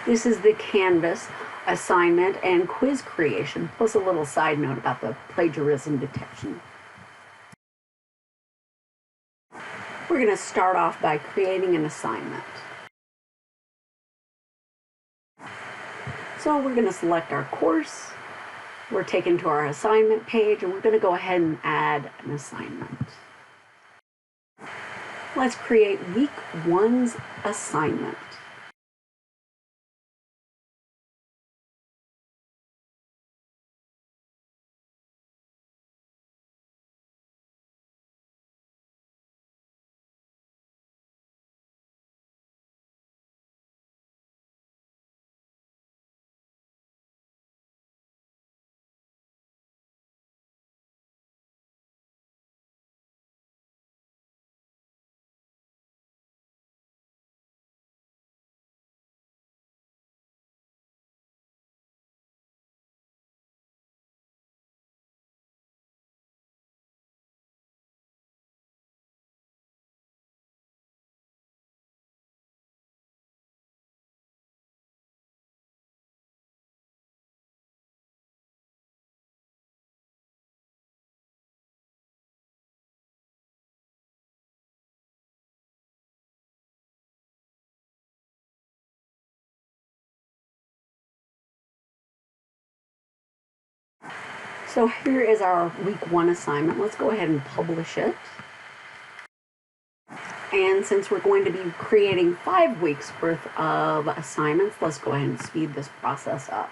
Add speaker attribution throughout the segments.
Speaker 1: This is the Canvas assignment and quiz creation, plus a little side note about the plagiarism detection. We're going to start off by creating an assignment. So we're going to select our course. We're taken to our assignment page, and we're going to go ahead and add an assignment. Let's create week 1's assignment. So here is our week 1 assignment. Let's go ahead and publish it. And since we're going to be creating 5 weeks worth of assignments, let's go ahead and speed this process up.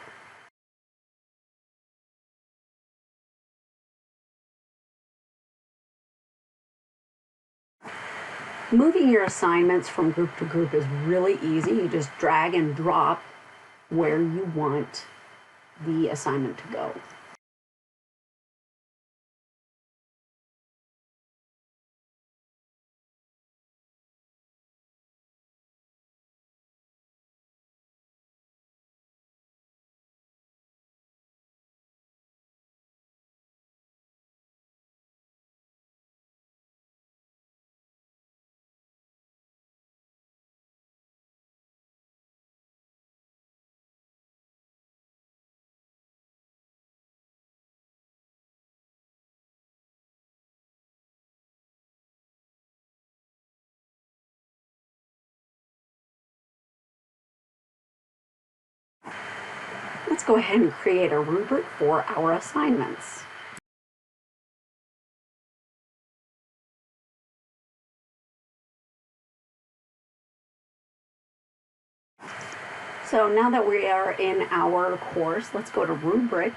Speaker 1: Moving your assignments from group to group is really easy. You just drag and drop where you want the assignment to go. Let's go ahead and create a rubric for our assignments. So now that we are in our course, let's go to Rubric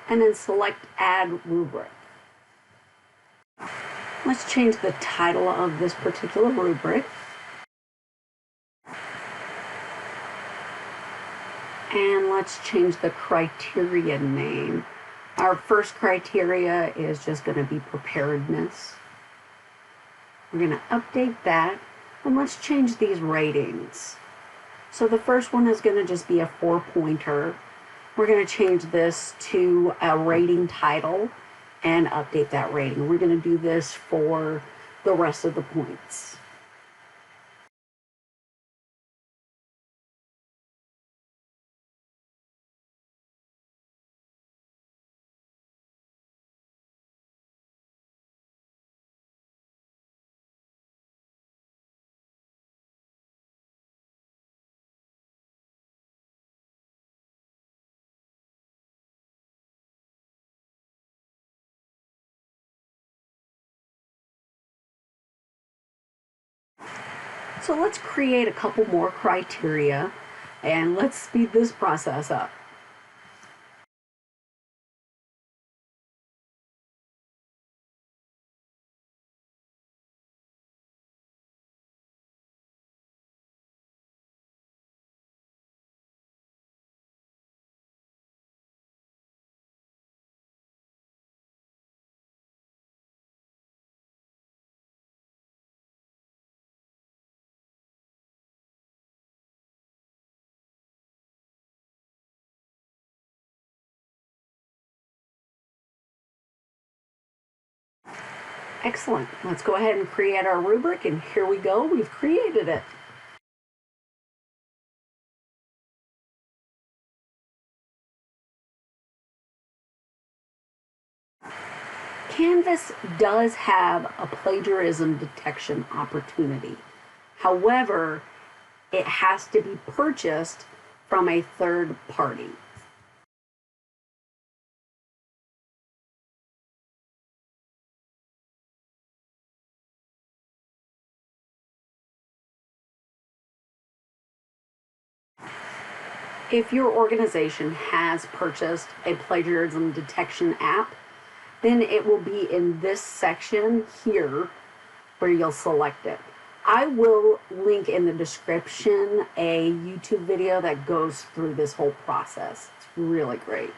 Speaker 1: and then select Add Rubric. Let's change the title of this particular rubric. And let's change the criteria name. Our first criteria is just going to be preparedness. We're going to update that, and let's change these ratings. So the first one is going to just be a 4-pointer. We're going to change this to a rating title and update that rating. We're going to do this for the rest of the points. So let's create a couple more criteria and let's speed this process up. Excellent. Let's go ahead and create our rubric, and here we go. We've created it. Canvas does have a plagiarism detection opportunity. However, it has to be purchased from a third party. If your organization has purchased a plagiarism detection app, then it will be in this section here where you'll select it. I will link in the description a YouTube video that goes through this whole process. It's really great.